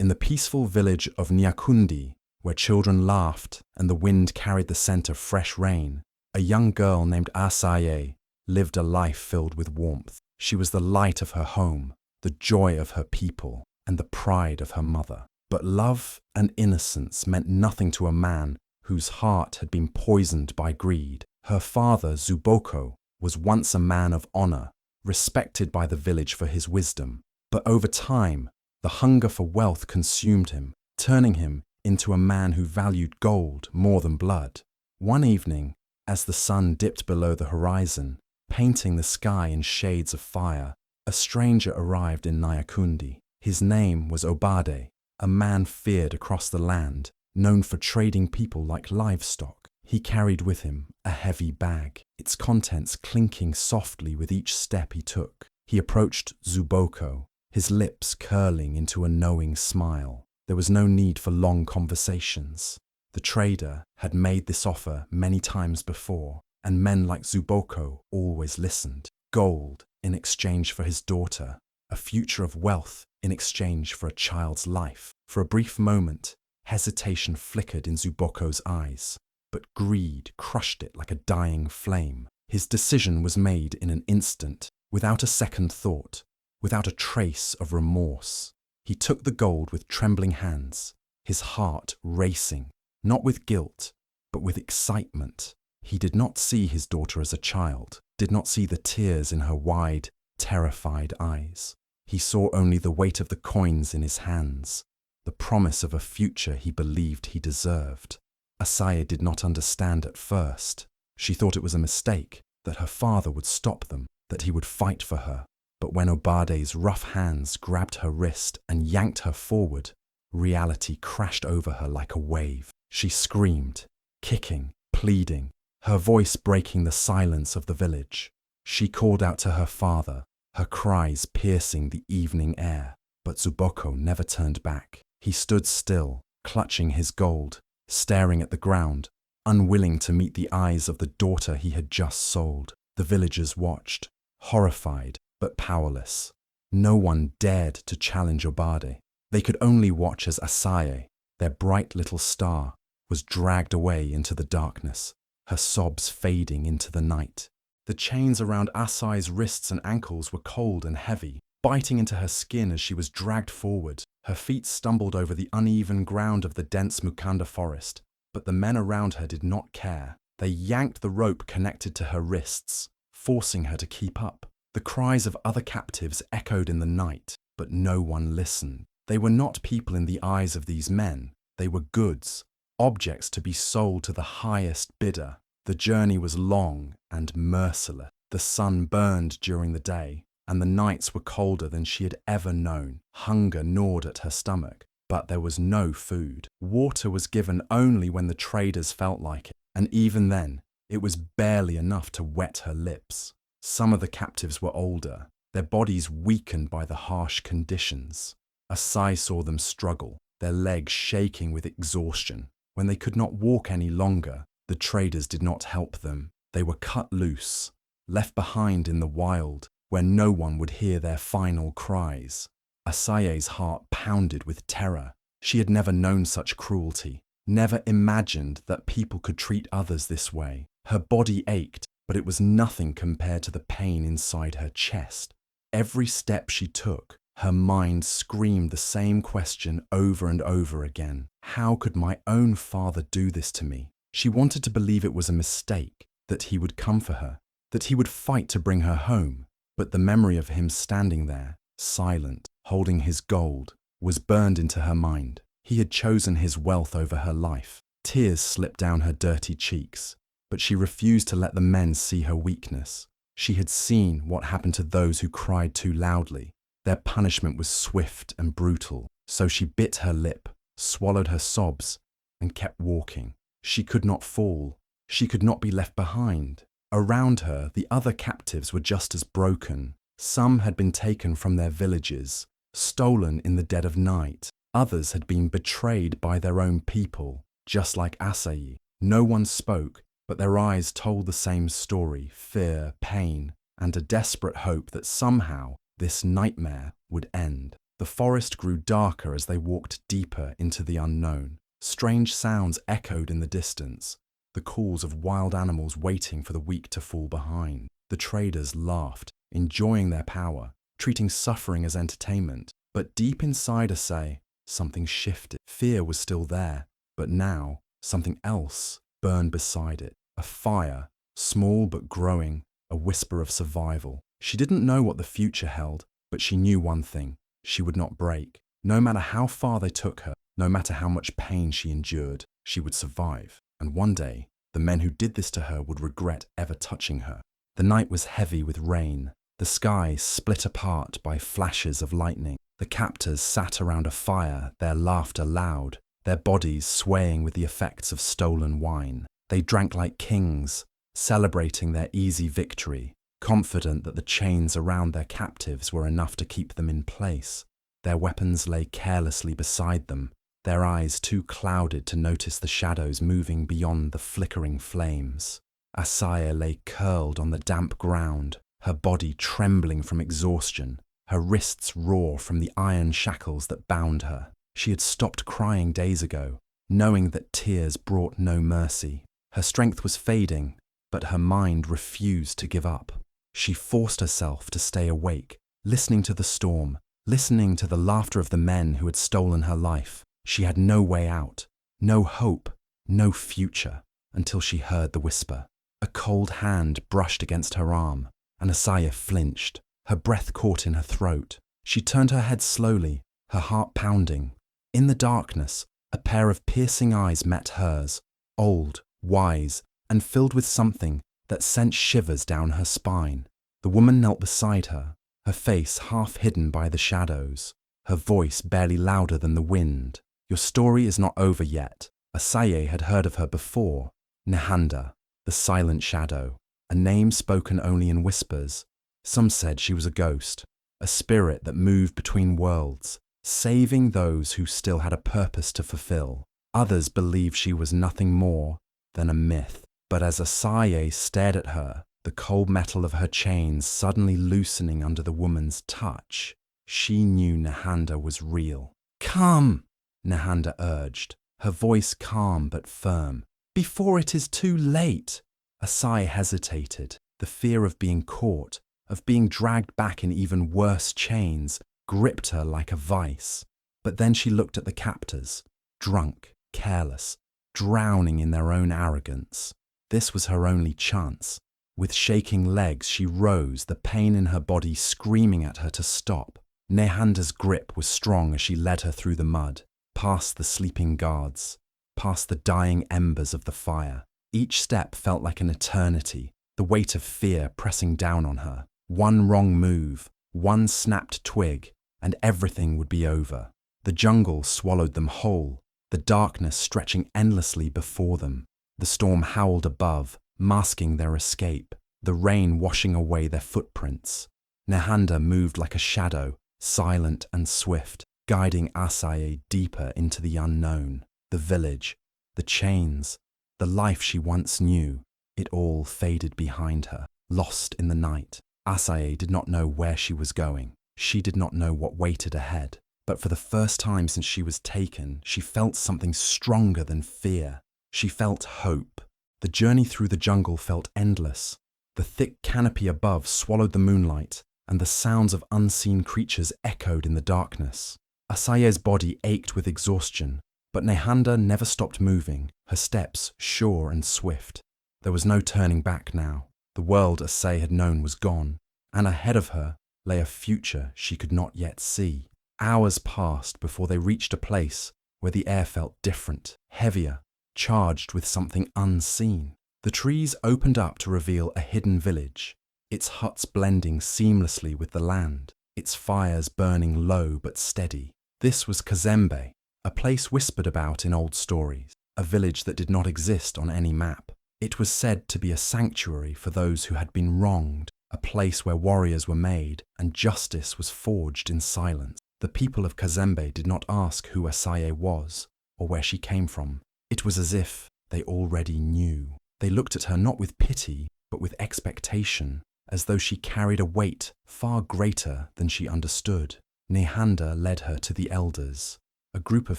In the peaceful village of Nyakundi, where children laughed and the wind carried the scent of fresh rain, a young girl named Asaye lived a life filled with warmth. She was the light of her home, the joy of her people, and the pride of her mother. But love and innocence meant nothing to a man whose heart had been poisoned by greed. Her father, Zuboko, was once a man of honor, respected by the village for his wisdom. But over time, the hunger for wealth consumed him, turning him into a man who valued gold more than blood. One evening, as the sun dipped below the horizon, painting the sky in shades of fire, a stranger arrived in Nyakundi. His name was Obade, a man feared across the land, known for trading people like livestock. He carried with him a heavy bag, its contents clinking softly with each step he took. He approached Zuboko, his lips curling into a knowing smile. There was no need for long conversations. The trader had made this offer many times before, and men like Zuboko always listened. Gold in exchange for his daughter, a future of wealth in exchange for a child's life. For a brief moment, hesitation flickered in Zuboko's eyes, but greed crushed it like a dying flame. His decision was made in an instant, without a second thought, without a trace of remorse. He took the gold with trembling hands, his heart racing, not with guilt, but with excitement. He did not see his daughter as a child, did not see the tears in her wide, terrified eyes. He saw only the weight of the coins in his hands, the promise of a future he believed he deserved. Asaye did not understand at first. She thought it was a mistake, that her father would stop them, that he would fight for her. But when Obade's rough hands grabbed her wrist and yanked her forward, reality crashed over her like a wave. She screamed, kicking, pleading, her voice breaking the silence of the village. She called out to her father, her cries piercing the evening air. But Zuboko never turned back. He stood still, clutching his gold, staring at the ground, unwilling to meet the eyes of the daughter he had just sold. The villagers watched, horrified but powerless. No one dared to challenge Obade. They could only watch as Asaye, their bright little star, was dragged away into the darkness, her sobs fading into the night. The chains around Asaye's wrists and ankles were cold and heavy, biting into her skin as she was dragged forward. Her feet stumbled over the uneven ground of the dense Mukanda forest, but the men around her did not care. They yanked the rope connected to her wrists, forcing her to keep up. The cries of other captives echoed in the night, but no one listened. They were not people in the eyes of these men. They were goods, objects to be sold to the highest bidder. The journey was long and merciless. The sun burned during the day, and the nights were colder than she had ever known. Hunger gnawed at her stomach, but there was no food. Water was given only when the traders felt like it, and even then, it was barely enough to wet her lips. Some of the captives were older, their bodies weakened by the harsh conditions. Asaye saw them struggle, their legs shaking with exhaustion. When they could not walk any longer, the traders did not help them. They were cut loose, left behind in the wild, where no one would hear their final cries. Asaye's heart pounded with terror. She had never known such cruelty, never imagined that people could treat others this way. Her body ached, but it was nothing compared to the pain inside her chest. Every step she took, her mind screamed the same question over and over again. How could my own father do this to me? She wanted to believe it was a mistake, that he would come for her, that he would fight to bring her home. But the memory of him standing there, silent, holding his gold, was burned into her mind. He had chosen his wealth over her life. Tears slipped down her dirty cheeks, but she refused to let the men see her weakness. She had seen what happened to those who cried too loudly. Their punishment was swift and brutal, so she bit her lip, swallowed her sobs, and kept walking. She could not fall. She could not be left behind. Around her, the other captives were just as broken. Some had been taken from their villages, stolen in the dead of night. Others had been betrayed by their own people, just like Asaye. No one spoke, but their eyes told the same story: fear, pain, and a desperate hope that somehow this nightmare would end. The The forest grew darker as they walked deeper into the unknown. Strange sounds echoed in the distance, the calls of wild animals waiting for the weak to fall behind. The traders laughed, enjoying their power, treating suffering as entertainment. But deep inside Asai, something shifted. Fear was still there, but now something else burned beside it. A fire, small but growing, a whisper of survival. She didn't know what the future held, but she knew one thing: she would not break. No matter how far they took her, no matter how much pain she endured, she would survive. And one day, the men who did this to her would regret ever touching her. The night was heavy with rain, the sky split apart by flashes of lightning. The captors sat around a fire, their laughter loud, their bodies swaying with the effects of stolen wine. They drank like kings, celebrating their easy victory, confident that the chains around their captives were enough to keep them in place. Their weapons lay carelessly beside them, their eyes too clouded to notice the shadows moving beyond the flickering flames. Asaya lay curled on the damp ground, her body trembling from exhaustion, her wrists raw from the iron shackles that bound her. She had stopped crying days ago, knowing that tears brought no mercy. Her strength was fading, but her mind refused to give up. She forced herself to stay awake, listening to the storm, listening to the laughter of the men who had stolen her life. She had no way out, no hope, no future, until she heard the whisper. A cold hand brushed against her arm, and Asaya flinched. Her breath caught in her throat. She turned her head slowly, her heart pounding. In the darkness, a pair of piercing eyes met hers, old, wise, and filled with something that sent shivers down her spine. The woman knelt beside her, her face half hidden by the shadows, her voice barely louder than the wind. Your story is not over yet. Asaya had heard of her before. Nehanda, the silent shadow, a name spoken only in whispers. Some said she was a ghost, a spirit that moved between worlds, saving those who still had a purpose to fulfill. Others believed she was nothing more than a myth. But as Asaya stared at her, the cold metal of her chains suddenly loosening under the woman's touch, she knew Nehanda was real. "Come," Nehanda urged, her voice calm but firm. "Before it is too late." Asaya hesitated. The fear of being caught, of being dragged back in even worse chains, gripped her like a vice. But then she looked at the captors, drunk, careless, drowning in their own arrogance. This was her only chance. With shaking legs, she rose, the pain in her body screaming at her to stop. Nehanda's grip was strong as she led her through the mud, past the sleeping guards, past the dying embers of the fire. Each step felt like an eternity, the weight of fear pressing down on her. One wrong move, one snapped twig, and everything would be over. The jungle swallowed them whole, the darkness stretching endlessly before them. The storm howled above, masking their escape, the rain washing away their footprints. Nehanda moved like a shadow, silent and swift, guiding Asaya deeper into the unknown. The village, the chains, the life she once knew, it all faded behind her, lost in the night. Asaya did not know where she was going. She did not know what waited ahead. But for the first time since she was taken, she felt something stronger than fear. She felt hope. The journey through the jungle felt endless. The thick canopy above swallowed the moonlight, and the sounds of unseen creatures echoed in the darkness. Asaya's body ached with exhaustion, but Nehanda never stopped moving, her steps sure and swift. There was no turning back now. The world Asaya had known was gone, and ahead of her lay a future she could not yet see. Hours passed before they reached a place where the air felt different, heavier, charged with something unseen. The trees opened up to reveal a hidden village, its huts blending seamlessly with the land, its fires burning low but steady. This was Kazembe, a place whispered about in old stories, a village that did not exist on any map. It was said to be a sanctuary for those who had been wronged, a place where warriors were made and justice was forged in silence. The people of Kazembe did not ask who Asaya was or where she came from. It was as if they already knew. They looked at her not with pity, but with expectation, as though she carried a weight far greater than she understood. Nehanda led her to the elders, a group of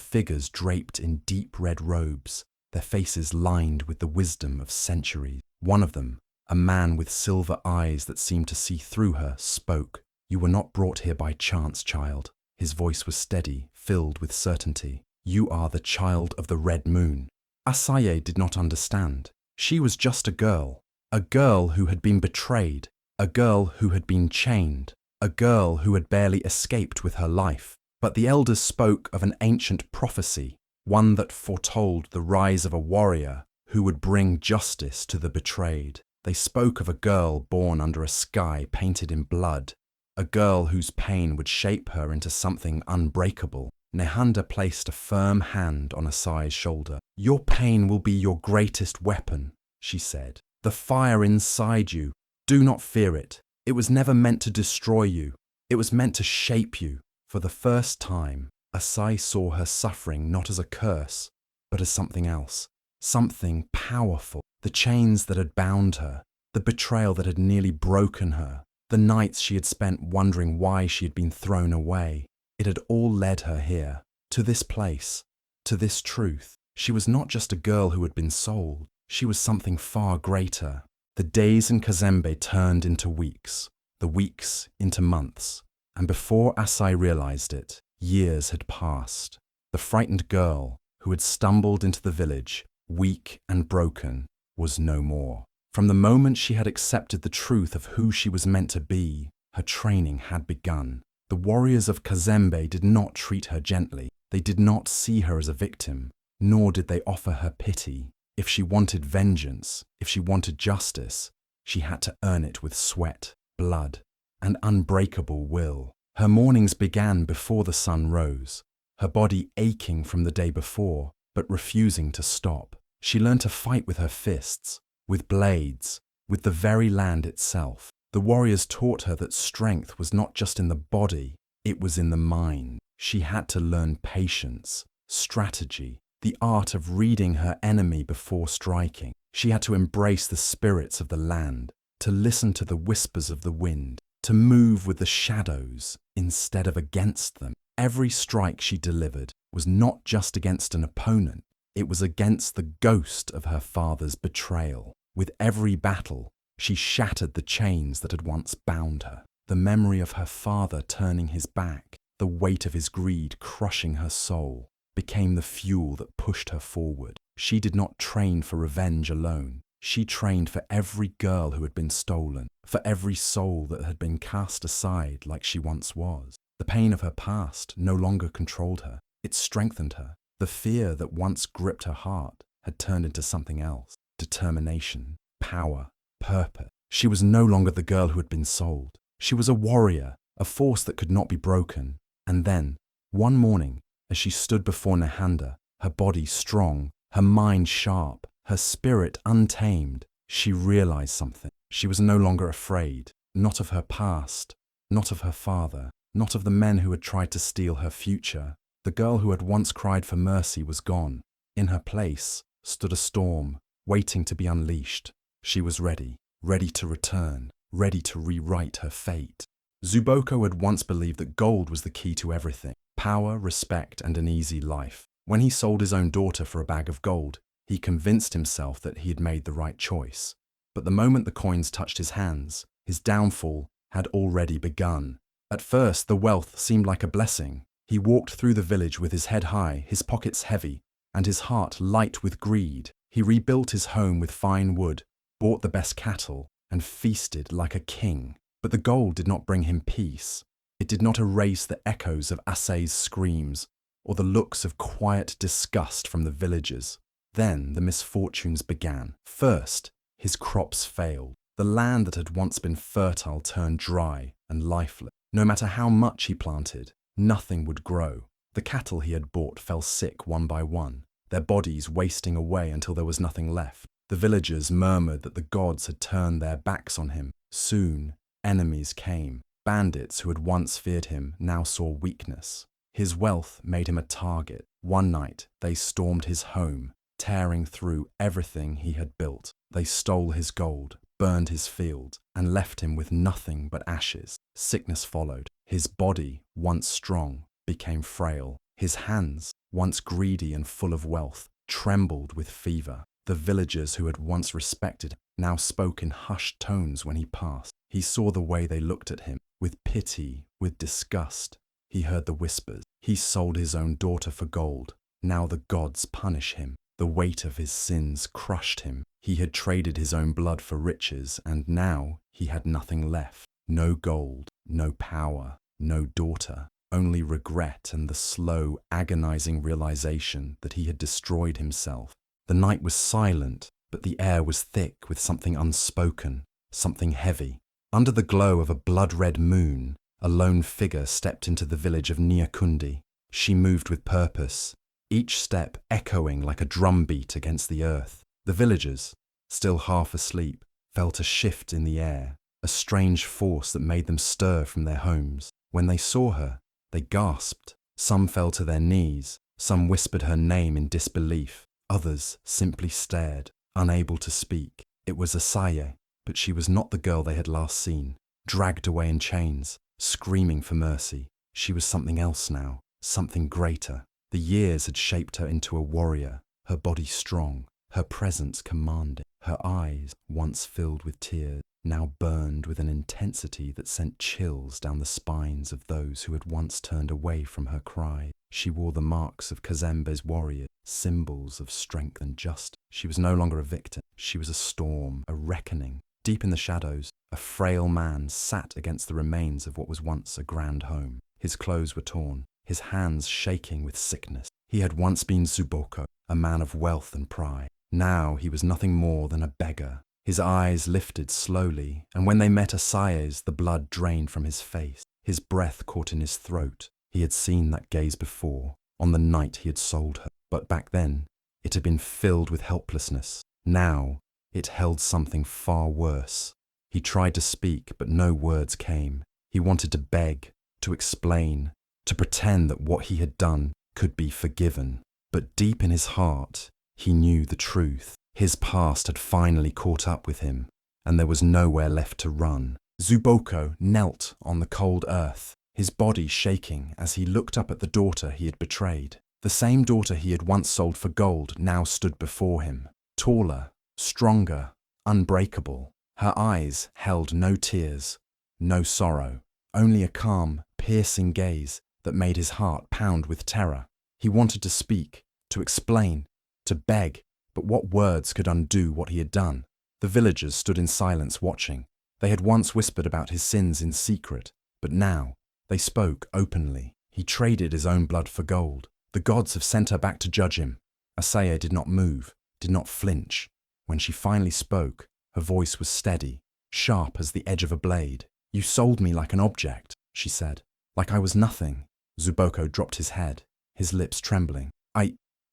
figures draped in deep red robes, their faces lined with the wisdom of centuries. One of them, a man with silver eyes that seemed to see through her, spoke. "You were not brought here by chance, child." His voice was steady, filled with certainty. "You are the child of the red moon." Asaye did not understand. She was just a girl who had been betrayed, a girl who had been chained, a girl who had barely escaped with her life. But the elders spoke of an ancient prophecy, one that foretold the rise of a warrior who would bring justice to the betrayed. They spoke of a girl born under a sky painted in blood, a girl whose pain would shape her into something unbreakable. Nehanda placed a firm hand on Asaye's shoulder. "Your pain will be your greatest weapon," she said. "The fire inside you, do not fear it. It was never meant to destroy you. It was meant to shape you." For the first time, Asaye saw her suffering not as a curse, but as something else, something powerful. The chains that had bound her, the betrayal that had nearly broken her, the nights she had spent wondering why she had been thrown away. It had all led her here, to this place, to this truth. She was not just a girl who had been sold. She was something far greater. The days in Kazembe turned into weeks, the weeks into months. And before Asaye realized it, years had passed. The frightened girl who had stumbled into the village, weak and broken, was no more. From the moment she had accepted the truth of who she was meant to be, her training had begun. The warriors of Kazembe did not treat her gently. They did not see her as a victim, nor did they offer her pity. If she wanted vengeance, if she wanted justice, she had to earn it with sweat, blood, and unbreakable will. Her mornings began before the sun rose, her body aching from the day before, but refusing to stop. She learned to fight with her fists, with blades, with the very land itself. The warriors taught her that strength was not just in the body, it was in the mind. She had to learn patience, strategy, the art of reading her enemy before striking. She had to embrace the spirits of the land, to listen to the whispers of the wind, to move with the shadows instead of against them. Every strike she delivered was not just against an opponent, it was against the ghost of her father's betrayal. With every battle, she shattered the chains that had once bound her. The memory of her father turning his back, the weight of his greed crushing her soul, became the fuel that pushed her forward. She did not train for revenge alone. She trained for every girl who had been stolen, for every soul that had been cast aside like she once was. The pain of her past no longer controlled her. It strengthened her. The fear that once gripped her heart had turned into something else: determination, power, purpose. She was no longer the girl who had been sold. She was a warrior, a force that could not be broken. And then, one morning, as she stood before Nehanda, her body strong, her mind sharp, her spirit untamed, she realized something. She was no longer afraid, not of her past, not of her father, not of the men who had tried to steal her future. The girl who had once cried for mercy was gone. In her place stood a storm, waiting to be unleashed. She was ready to return, ready to rewrite her fate. Zuboko had once believed that gold was the key to everything: power, respect, and an easy life. When he sold his own daughter for a bag of gold, he convinced himself that he had made the right choice. But the moment the coins touched his hands, his downfall had already begun. At first, the wealth seemed like a blessing. He walked through the village with his head high, his pockets heavy, and his heart light with greed. He rebuilt his home with fine wood, bought the best cattle, and feasted like a king. But the gold did not bring him peace. It did not erase the echoes of Asaye's screams, or the looks of quiet disgust from the villagers. Then the misfortunes began. First, his crops failed. The land that had once been fertile turned dry and lifeless. No matter how much he planted, nothing would grow. The cattle he had bought fell sick one by one, their bodies wasting away until there was nothing left. The villagers murmured that the gods had turned their backs on him. Soon, enemies came. Bandits who had once feared him now saw weakness. His wealth made him a target. One night, they stormed his home, tearing through everything he had built. They stole his gold, burned his field, and left him with nothing but ashes. Sickness followed. His body, once strong, became frail. His hands, once greedy and full of wealth, trembled with fever. The villagers who had once respected him now spoke in hushed tones when he passed. He saw the way they looked at him, with pity, with disgust. He heard the whispers. He sold his own daughter for gold. Now the gods punish him. The weight of his sins crushed him. He had traded his own blood for riches, and now he had nothing left. No gold, no power, no daughter, only regret and the slow, agonizing realization that he had destroyed himself. The night was silent, but the air was thick with something unspoken, something heavy. Under the glow of a blood-red moon, a lone figure stepped into the village of Nyakundi. She moved with purpose, each step echoing like a drumbeat against the earth. The villagers, still half asleep, felt a shift in the air, a strange force that made them stir from their homes. When they saw her, they gasped. Some fell to their knees, some whispered her name in disbelief, others simply stared, unable to speak. It was Asaye, but she was not the girl they had last seen, dragged away in chains, screaming for mercy. She was something else now, something greater. The years had shaped her into a warrior, her body strong, her presence commanding. Her eyes, once filled with tears, now burned with an intensity that sent chills down the spines of those who had once turned away from her cry. She wore the marks of Kazembe's warriors, symbols of strength and justice. She was no longer a victim. She was a storm, a reckoning. Deep in the shadows, a frail man sat against the remains of what was once a grand home. His clothes were torn, his hands shaking with sickness. He had once been Zuboko, a man of wealth and pride. Now he was nothing more than a beggar. His eyes lifted slowly, and when they met Asaye's, the blood drained from his face. His breath caught in his throat. He had seen that gaze before, on the night he had sold her. But back then, it had been filled with helplessness. Now, it held something far worse. He tried to speak, but no words came. He wanted to beg, to explain, to pretend that what he had done could be forgiven. But deep in his heart, he knew the truth. His past had finally caught up with him, and there was nowhere left to run. Zuboko knelt on the cold earth, his body shaking as he looked up at the daughter he had betrayed. The same daughter he had once sold for gold now stood before him, taller, stronger, unbreakable. Her eyes held no tears, no sorrow, only a calm, piercing gaze that made his heart pound with terror. He wanted to speak, to explain, to beg, but what words could undo what he had done? The villagers stood in silence watching. They had once whispered about his sins in secret, but now they spoke openly. He traded his own blood for gold. The gods have sent her back to judge him. Asaye did not move, did not flinch. When she finally spoke, her voice was steady, sharp as the edge of a blade. "You sold me like an object," she said, "like I was nothing." Zuboko dropped his head, his lips trembling.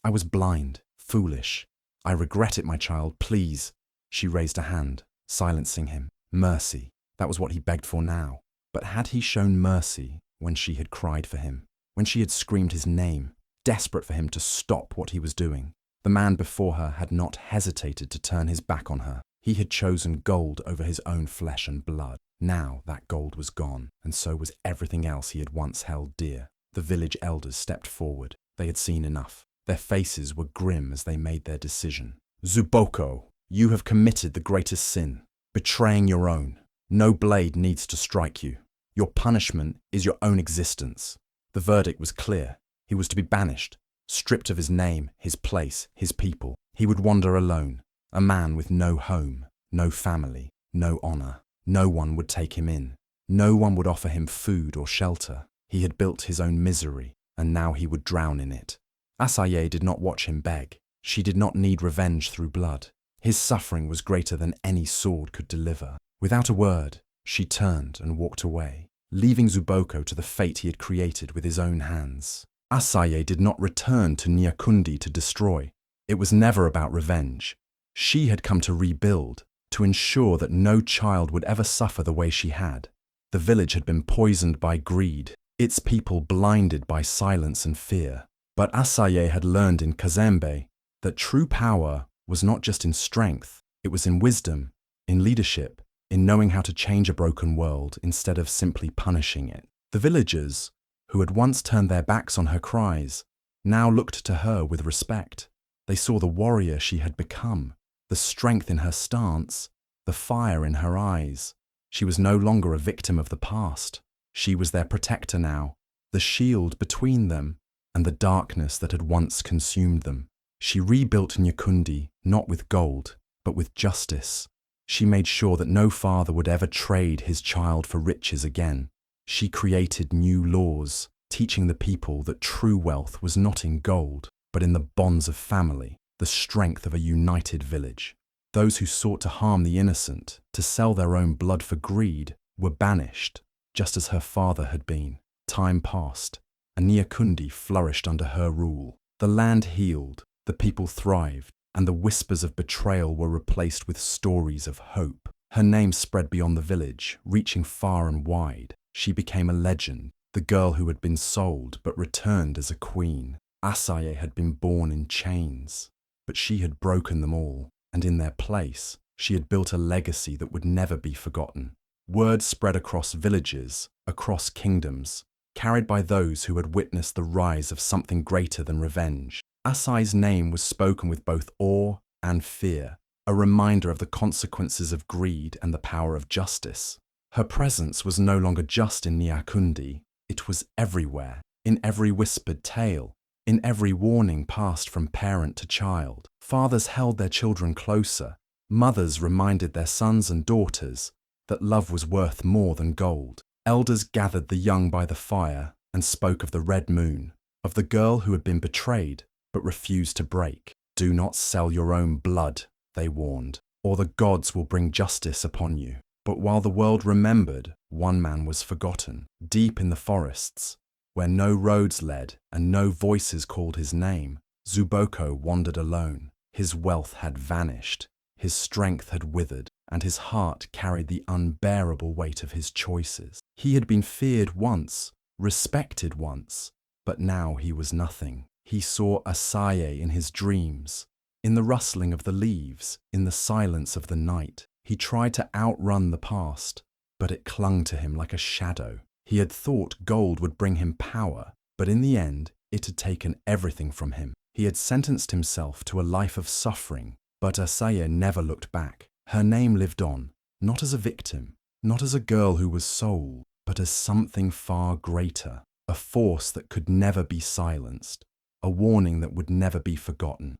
I was blind, foolish. I regret it, my child, please." She raised a hand, silencing him. Mercy, that was what he begged for now. But had he shown mercy when she had cried for him, when she had screamed his name, desperate for him to stop what he was doing? The man before her had not hesitated to turn his back on her. He had chosen gold over his own flesh and blood. Now that gold was gone, and so was everything else he had once held dear. The village elders stepped forward. They had seen enough. Their faces were grim as they made their decision. "Zuboko, you have committed the greatest sin, betraying your own. No blade needs to strike you. Your punishment is your own existence." The verdict was clear. He was to be banished, stripped of his name, his place, his people. He would wander alone, a man with no home, no family, no honor. No one would take him in. No one would offer him food or shelter. He had built his own misery, and now he would drown in it. Asaye did not watch him beg. She did not need revenge through blood. His suffering was greater than any sword could deliver. Without a word, she turned and walked away, leaving Zuboko to the fate he had created with his own hands. Asaye did not return to Nyakundi to destroy. It was never about revenge. She had come to rebuild, to ensure that no child would ever suffer the way she had. The village had been poisoned by greed, its people blinded by silence and fear. But Asaye had learned in Kazembe that true power was not just in strength, it was in wisdom, in leadership, in knowing how to change a broken world instead of simply punishing it. The villagers, who had once turned their backs on her cries, now looked to her with respect. They saw the warrior she had become, the strength in her stance, the fire in her eyes. She was no longer a victim of the past. She was their protector now, the shield between them and the darkness that had once consumed them. She rebuilt Nyakundi not with gold, but with justice. She made sure that no father would ever trade his child for riches again. She created new laws, teaching the people that true wealth was not in gold, but in the bonds of family, the strength of a united village. Those who sought to harm the innocent, to sell their own blood for greed, were banished, just as her father had been. Time passed, and Nyakundi flourished under her rule. The land healed, the people thrived, and the whispers of betrayal were replaced with stories of hope. Her name spread beyond the village, reaching far and wide. She became a legend, the girl who had been sold but returned as a queen. Asaye had been born in chains, but she had broken them all, and in their place, she had built a legacy that would never be forgotten. Word spread across villages, across kingdoms, carried by those who had witnessed the rise of something greater than revenge. Asaye's name was spoken with both awe and fear, a reminder of the consequences of greed and the power of justice. Her presence was no longer just in Nyakundi, it was everywhere, in every whispered tale, in every warning passed from parent to child. Fathers held their children closer, mothers reminded their sons and daughters that love was worth more than gold. Elders gathered the young by the fire and spoke of the red moon, of the girl who had been betrayed but refused to break. Do not sell your own blood, they warned, or the gods will bring justice upon you. But while the world remembered, one man was forgotten. Deep in the forests, where no roads led and no voices called his name, Zuboko wandered alone. His wealth had vanished, his strength had withered, and his heart carried the unbearable weight of his choices. He had been feared once, respected once, but now he was nothing. He saw Asaye in his dreams, in the rustling of the leaves, in the silence of the night. He tried to outrun the past, but it clung to him like a shadow. He had thought gold would bring him power, but in the end, it had taken everything from him. He had sentenced himself to a life of suffering, but Asaye never looked back. Her name lived on, not as a victim, not as a girl who was sold, but as something far greater, a force that could never be silenced, a warning that would never be forgotten.